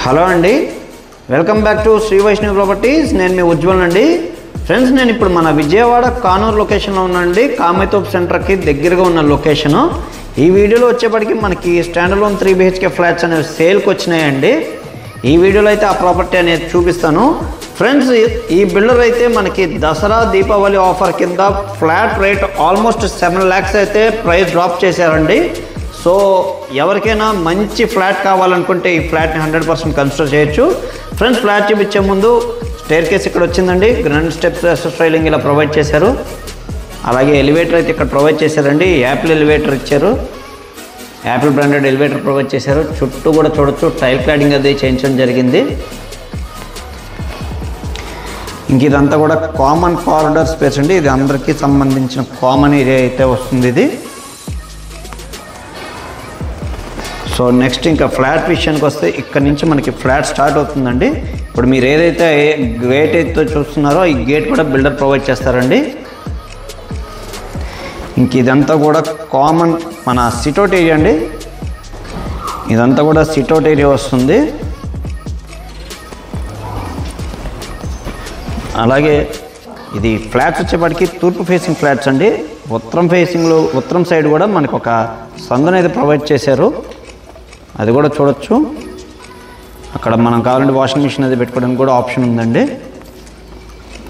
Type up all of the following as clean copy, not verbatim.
Hello అండి, welcome back to Shri Vaishnavi properties. నేను మీ ఉజ్వల్ అండి. ఫ్రెండ్స్, నేను ఇప్పుడు మన విజయవాడ కానూరు లొకేషన్లో ఉన్నానండి. కామెతోప్ సెంటర్కి దగ్గరగా ఉన్న లొకేషను. ఈ వీడియోలో వచ్చేప్పటికి మనకి స్టాండర్లోన్ 3 BHK ఫ్లాట్స్ అనేవి సేల్కి వచ్చినాయండి. ఈ వీడియోలో అయితే ఆ ప్రాపర్టీ అనేది చూపిస్తాను. ఫ్రెండ్స్, ఈ బిల్డర్ అయితే మనకి దసరా దీపావళి ఆఫర్ కింద ఫ్లాట్ రేట్ ఆల్మోస్ట్ 7 lakhs అయితే ప్రైస్ డ్రాప్ చేశారండి. సో ఎవరికైనా మంచి ఫ్లాట్ కావాలనుకుంటే ఈ ఫ్లాట్ని 100% కన్సిడర్ చేయొచ్చు. ఫ్రెండ్స్, ఫ్లాట్ చూపించే ముందు స్టేర్ కేస్ ఇక్కడ వచ్చిందండి. గ్రాండ్ స్టెప్స్ ఎస్ఎస్ రైలింగ్ ఇలా ప్రొవైడ్ చేశారు. అలాగే ఎలివేటర్ అయితే ఇక్కడ ప్రొవైడ్ చేశారండి. యాపిల్ ఎలివేటర్ ఇచ్చారు. యాపిల్ బ్రాండెడ్ ఎలివేటర్ ప్రొవైడ్ చేశారు. చుట్టూ కూడా చూడొచ్చు, టైల్ క్లాడింగ్ అది చేయించడం జరిగింది. ఇంక ఇదంతా కూడా కామన్ కారిడార్ స్పేస్ అండి. ఇది అందరికీ సంబంధించిన కామన్ ఏరియా అయితే వస్తుంది ఇది. సో నెక్స్ట్ ఇంకా ఫ్లాట్ విషయానికి వస్తే ఇక్కడ నుంచి మనకి ఫ్లాట్ స్టార్ట్ అవుతుందండి. ఇప్పుడు మీరు ఏదైతే గేట్ అయితే చూస్తున్నారో ఈ గేట్ కూడా బిల్డర్ ప్రొవైడ్ చేస్తారండి. ఇంక ఇదంతా కూడా కామన్ మన సిట్అవుట్ ఏరియా అండి. ఇదంతా కూడా సిట్అవుట్ ఏరియా వస్తుంది. అలాగే ఇది ఫ్లాట్స్ వచ్చేప్పటికి తూర్పు ఫేసింగ్ ఫ్లాట్స్ అండి. ఉత్తరం సైడ్ కూడా మనకు ఒక సందును అయితే ప్రొవైడ్ చేశారు. అది కూడా చూడొచ్చు. అక్కడ మనం కావాలంటే వాషింగ్ మిషన్ అది పెట్టుకోవడానికి కూడా ఆప్షన్ ఉందండి.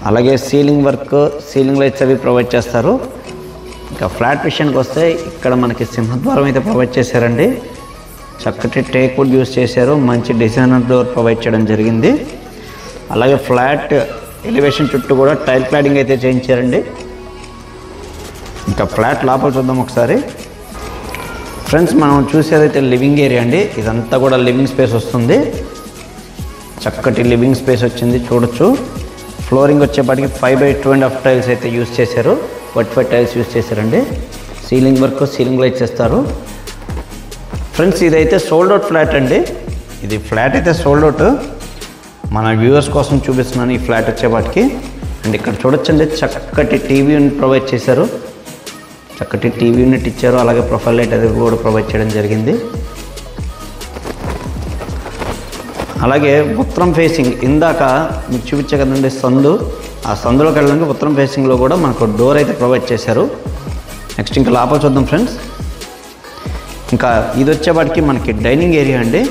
అలాగే సీలింగ్ వర్క్, సీలింగ్ లైట్స్ అవి ప్రొవైడ్ చేస్తారు. ఇంకా ఫ్లాట్ విషయానికి వస్తే ఇక్కడ మనకి సింహద్వారం అయితే ప్రొవైడ్ చేశారండి. చక్కటి టేక్ వుడ్ యూస్ చేశారు. మంచి డిజైనర్ డోర్ ప్రొవైడ్ చేయడం జరిగింది. అలాగే ఫ్లాట్ ఎలివేషన్ చుట్టూ కూడా టైల్ క్లాడింగ్ అయితే చేయించారండి. ఇంకా ఫ్లాట్ లోపల చూద్దాం ఒకసారి. ఫ్రెండ్స్, మనం చూసేదైతే లివింగ్ ఏరియా అండి. ఇదంతా కూడా లివింగ్ స్పేస్ వస్తుంది. చక్కటి లివింగ్ స్పేస్ వచ్చింది, చూడొచ్చు. ఫ్లోరింగ్ వచ్చేప్పటికి 5x2.5 టైల్స్ అయితే యూస్ చేశారు. 45 టైల్స్ యూస్ చేశారండి. సీలింగ్ వర్క్, సీలింగ్ లైట్స్ ఇస్తారు. ఫ్రెండ్స్, ఇదైతే సోల్డ్ అవుట్ ఫ్లాట్ అండి. ఇది ఫ్లాట్ అయితే సోల్డ్ అవుట్. మన వ్యూవర్స్ కోసం చూపిస్తున్నాను ఈ ఫ్లాట్ వచ్చేపాటికి. అండ్ ఇక్కడ చూడొచ్చండి, చక్కటి టీవీ యూనిట్ ప్రొవైడ్ చేశారు. చక్కటి టీవీ యూనిట్ ఇచ్చారు. అలాగే ప్రొఫైల్ లైట్ అది కూడా ప్రొవైడ్ చేయడం జరిగింది. అలాగే ఉత్తరం ఫేసింగ్, ఇందాక మీకు చూపించే కదండి సందు, ఆ సందులోకి వెళ్ళడానికి ఉత్తరం ఫేసింగ్లో కూడా మనకు డోర్ అయితే ప్రొవైడ్ చేశారు. నెక్స్ట్ ఇంకా లోపల చూద్దాం ఫ్రెండ్స్. ఇంకా ఇది వచ్చేపాటికి మనకి డైనింగ్ ఏరియా అండి.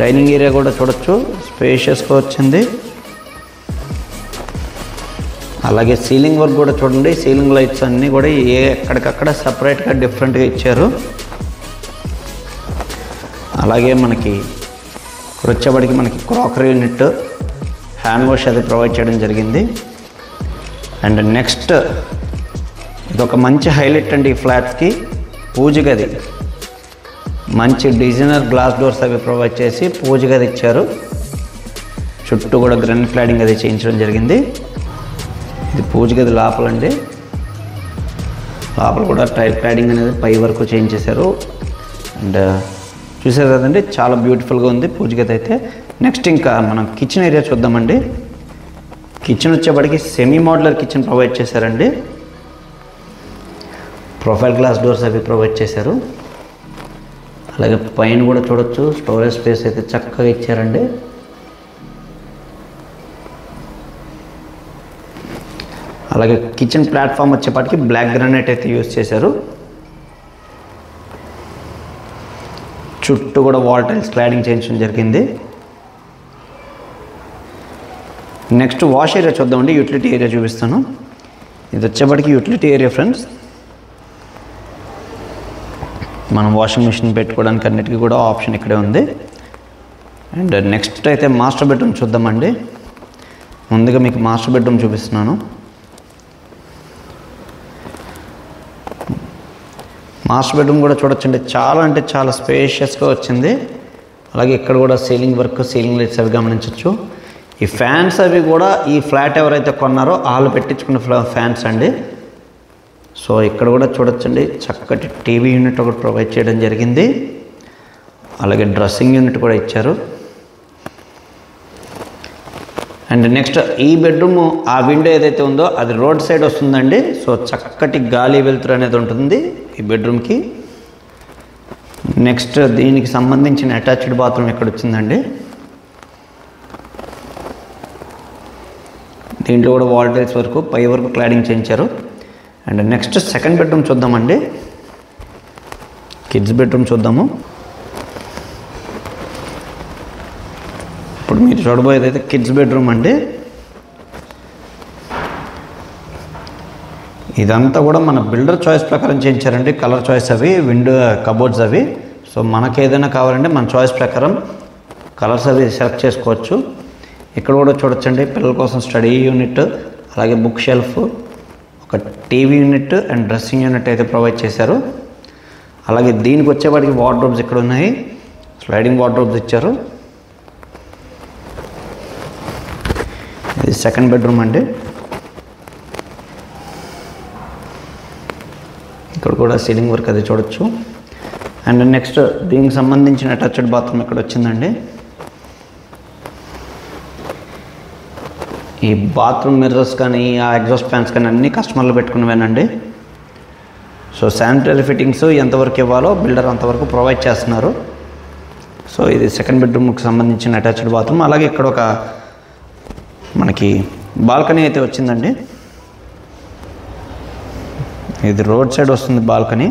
డైనింగ్ ఏరియా కూడా చూడొచ్చు, స్పేషియస్గా వచ్చింది. అలాగే సీలింగ్ వర్క్ కూడా చూడండి. సీలింగ్ లైట్స్ అన్నీ కూడా ఎక్కడికక్కడ సపరేట్గా డిఫరెంట్గా ఇచ్చారు. అలాగే మనకి ఇక్కడ వచ్చేప్పటికి మనకి క్రాకరీ యూనిట్, హ్యాండ్ వాష్ అది ప్రొవైడ్ చేయడం జరిగింది. అండ్ నెక్స్ట్ ఇదొక మంచి హైలైట్ అండి ఈ ఫ్లాట్స్కి, పూజ గది. మంచి డిజైనర్ గ్లాస్ డోర్స్ అవి ప్రొవైడ్ చేసి పూజ గది ఇచ్చారు. చుట్టూ కూడా గ్రానైట్ క్లాడింగ్ అది చేయించడం జరిగింది. ఇది పూజ గది లోపలండి. లోపల కూడా టైల్ క్లాడింగ్ అనేది పై వరకు చేంజ్ చేశారు. అండ్ చూసారు కదండి, చాలా బ్యూటిఫుల్గా ఉంది పూజ గది అయితే. నెక్స్ట్ ఇంకా మనం కిచెన్ ఏరియా చూద్దామండి. కిచెన్ వచ్చేప్పటికి సెమీ మోడ్యులర్ కిచెన్ ప్రొవైడ్ చేశారండి. ప్రొఫైల్ గ్లాస్ డోర్స్ అవి ప్రొవైడ్ చేశారు. అలాగే పైన కూడా చూడొచ్చు, స్టోరేజ్ స్పేస్ అయితే చక్కగా ఇచ్చారండి. అలాగే కిచెన్ ప్లాట్ఫామ్ వచ్చేప్పటికి బ్లాక్ గ్రానైట్ అయితే యూజ్ చేశారు. చుట్టూ కూడా వాల్ టైల్స్ క్లాడింగ్ చేయించడం జరిగింది. నెక్స్ట్ వాష్ ఏరియా చూద్దామండి. యూటిలిటీ ఏరియా చూపిస్తాను. ఇది వచ్చేప్పటికి యూటిలిటీ ఏరియా ఫ్రెండ్స్. మనం వాషింగ్ మిషన్ పెట్టుకోవడానికి అన్నిటికీ కూడా ఆప్షన్ ఇక్కడే ఉంది. అండ్ నెక్స్ట్ అయితే మాస్టర్ బెడ్రూమ్ చూద్దామండి. ముందుగా మీకు మాస్టర్ బెడ్రూమ్ చూపిస్తున్నాను. మాస్టర్ బెడ్రూమ్ కూడా చూడొచ్చండి, చాలా అంటే చాలా స్పేషియస్గా వచ్చింది. అలాగే ఇక్కడ కూడా సీలింగ్ వర్క్, సీలింగ్ లైట్స్ అవి గమనించవచ్చు. ఈ ఫ్యాన్స్ అవి కూడా ఈ ఫ్లాట్ ఎవరైతే కొన్నారో వాళ్ళు పెట్టించుకున్న ఫ్యాన్స్ అండి. సో ఇక్కడ కూడా చూడొచ్చండి, చక్కటి టీవీ యూనిట్ ఒకటి ప్రొవైడ్ చేయడం జరిగింది. అలాగే డ్రెస్సింగ్ యూనిట్ కూడా ఇచ్చారు. అండ్ నెక్స్ట్ ఈ బెడ్రూమ్, ఆ విండో ఏదైతే ఉందో అది రోడ్ సైడ్ వస్తుందండి. సో చక్కటి గాలి వెలుతురు అనేది ఉంటుంది ఈ బెడ్రూమ్కి. నెక్స్ట్ దీనికి సంబంధించిన అటాచ్డ్ బాత్రూమ్ ఎక్కడ వచ్చిందండి. దీంట్లో కూడా వాల్ టైల్స్ వరకు పై వరకు క్లాడింగ్ చేయించారు. అండ్ నెక్స్ట్ సెకండ్ బెడ్రూమ్ చూద్దామండి. కిడ్స్ బెడ్రూమ్ చూద్దాము. ఇప్పుడు మీరు చూడబోయేది అయితే కిడ్స్ బెడ్రూమ్ అండి. ఇదంతా కూడా మన బిల్డర్ చాయిస్ ప్రకారం చేయించారండి. కలర్ చాయిస్ అవి, విండో కబోర్డ్స్ అవి. సో మనకు ఏదైనా కావాలంటే మన చాయిస్ ప్రకారం కలర్స్ అవి సెలెక్ట్ చేసుకోవచ్చు. ఇక్కడ కూడా చూడొచ్చండి, పిల్లల కోసం స్టడీ యూనిట్, అలాగే బుక్ షెల్ఫ్, ఒక TV unit and dressing unit అయితే ప్రొవైడ్ చేశారు. అలాగే దీనికి వచ్చేవాడికి వార్డ్రోబ్స్ ఇక్కడ ఉన్నాయి, స్లైడింగ్ వార్డ్రోబ్స్ ఇచ్చారు. ఇది సెకండ్ బెడ్రూమ్ అండి. ఇక్కడ కూడా సీలింగ్ వర్క్ అది చూడొచ్చు. అండ్ నెక్స్ట్ దీనికి సంబంధించిన అటాచ్డ్ బాత్రూమ్ ఇక్కడ వచ్చిందండి. ఈ బాత్రూమ్ మిర్రర్స్ కానీ ఆ ఎగ్జాస్ట్ ఫ్యాన్స్ కానీ అన్నీ కస్టమర్లు పెట్టుకునేవేనండి. సో శానిటరీ ఫిట్టింగ్స్ ఎంతవరకు ఇవ్వాలో బిల్డర్ అంతవరకు ప్రొవైడ్ చేస్తున్నారు. సో ఇది సెకండ్ బెడ్రూమ్కి సంబంధించిన అటాచ్డ్ బాత్రూమ్. అలాగే ఇక్కడ ఒక మనకి బాల్కనీ అయితే వచ్చిందండి. ఇది రోడ్ సైడ్ వస్తుంది బాల్కనీ.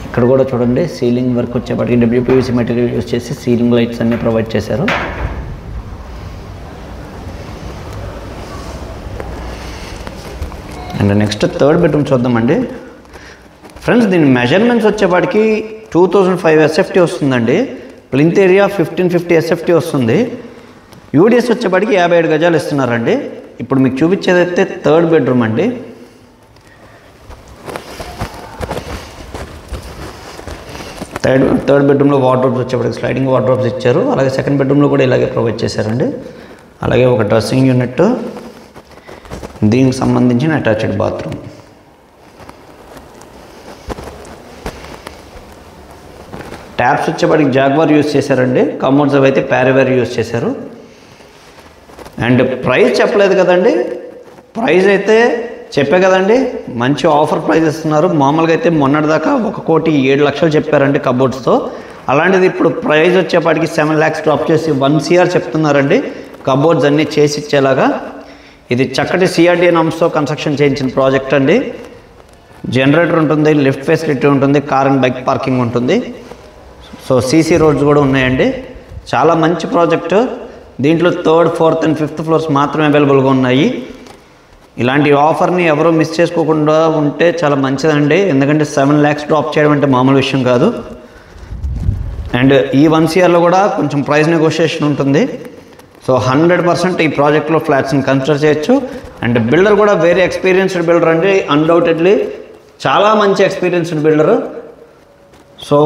ఇక్కడ కూడా చూడండి, సీలింగ్ వర్క్ వచ్చేప్పటికి డబ్ల్యూపీవీసీ మెటీరియల్ యూజ్ చేసి సీలింగ్ లైట్స్ అన్నీ ప్రొవైడ్ చేశారు. అండ్ నెక్స్ట్ థర్డ్ బెడ్రూమ్ చూద్దామండి. ఫ్రెండ్స్ దీని మెజర్మెంట్స్ వచ్చేప్పటికి 2005 SFT వస్తుందండి. ప్లింత్ ఏరియా 1550 SFT వస్తుంది. యూడిఎస్ వచ్చేప్పటికి 57 గజాలు ఇస్తున్నారండి. ఇప్పుడు మీకు చూపించేదైతే థర్డ్ బెడ్రూమ్ అండి. థర్డ్ బెడ్రూమ్లో వార్డ్రోబ్స్ వచ్చేప్పటికి స్లైడింగ్ వార్డ్రోబ్స్ ఇచ్చారు. అలాగే సెకండ్ బెడ్రూమ్లో కూడా ఇలాగే ప్రొవైడ్ చేశారండి. అలాగే ఒక డ్రెస్సింగ్ యూనిట్, దీనికి సంబంధించిన అటాచ్డ్ బాత్రూమ్. ట్యాప్స్ వచ్చేప్పటికి జాగ్వార్ యూజ్ చేశారండి. కమోడ్స్ అవి అయితే ప్యారివేర్ యూజ్ చేశారు. అండ్ ప్రైస్ చెప్పలేదు కదండి, ప్రైస్ అయితే చెప్పే కదండి, మంచి ఆఫర్ ప్రైస్ ఇస్తున్నారు. మామూలుగా అయితే మొన్నటిదాకా 1,07,00,000 చెప్పారండి కబోర్డ్స్తో. అలాంటిది ఇప్పుడు ప్రైస్ వచ్చేపాటికి 7 lakhs డ్రాప్ చేసి 1 CR చెప్తున్నారండి కబోర్డ్స్ అన్నీ చేసి ఇచ్చేలాగా. ఇది చక్కటి CRDA నామ్స్తో కన్స్ట్రక్షన్ చేయించిన ప్రాజెక్ట్ అండి. జనరేటర్ ఉంటుంది, లిఫ్ట్ ఫెసిలిటీ ఉంటుంది, కార్ అండ్ బైక్ పార్కింగ్ ఉంటుంది. సో CC రోడ్స్ కూడా ఉన్నాయండి. చాలా మంచి ప్రాజెక్టు. దీంట్లో 3rd, 4th and 5th floors మాత్రమే అవైలబుల్గా ఉన్నాయి. ఇలాంటి ఆఫర్ని ఎవరూ మిస్ చేసుకోకుండా ఉంటే చాలా మంచిదండి. ఎందుకంటే 7 lakhs డ్రాప్ చేయడం అంటే మామూలు విషయం కాదు. అండ్ ఈ 1 CRలో కూడా కొంచెం ప్రైస్ నెగోషియేషన్ ఉంటుంది. సో 100% ఈ ప్రాజెక్ట్లో ఫ్లాట్స్ని కన్సిడర్ చేయొచ్చు. అండ్ బిల్డర్ కూడా వెరీ ఎక్స్పీరియన్స్డ్ బిల్డర్ అండి. అన్డౌటెడ్లీ చాలా మంచి ఎక్స్పీరియన్స్డ్ బిల్డరు. సో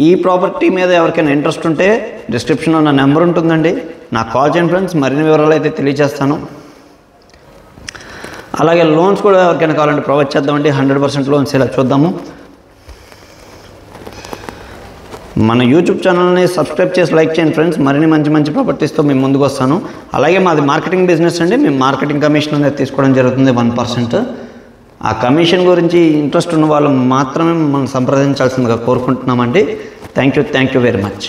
ఈ ప్రాపర్టీ మీద ఎవరికైనా ఇంట్రెస్ట్ ఉంటే డిస్క్రిప్షన్లో నా నెంబర్ ఉంటుందండి, నాకు కాల్ చేయండి ఫ్రెండ్స్. మరిన్ని వివరాలు అయితే తెలియజేస్తాను. అలాగే లోన్స్ కూడా ఎవరికైనా కావాలంటే ప్రొవైడ్ చేద్దామండి. 100% లోన్స్ ఇలా చూద్దాము. మన యూట్యూబ్ ఛానల్ని సబ్స్క్రైబ్ చేసి లైక్ చేయండి ఫ్రెండ్స్. మరిన్ని మంచి మంచి ప్రాపర్టీస్తో మేము ముందుకు వస్తాను. అలాగే మాది మార్కెటింగ్ బిజినెస్ అండి. మేము మార్కెటింగ్ కమిషన్ అనేది తీసుకోవడం జరుగుతుంది 1%. ఆ కమిషన్ గురించి ఇంట్రెస్ట్ ఉన్న వాళ్ళు మాత్రమే మనం సంప్రదించాల్సిందిగా కోరుకుంటున్నామండి. Thank you very much.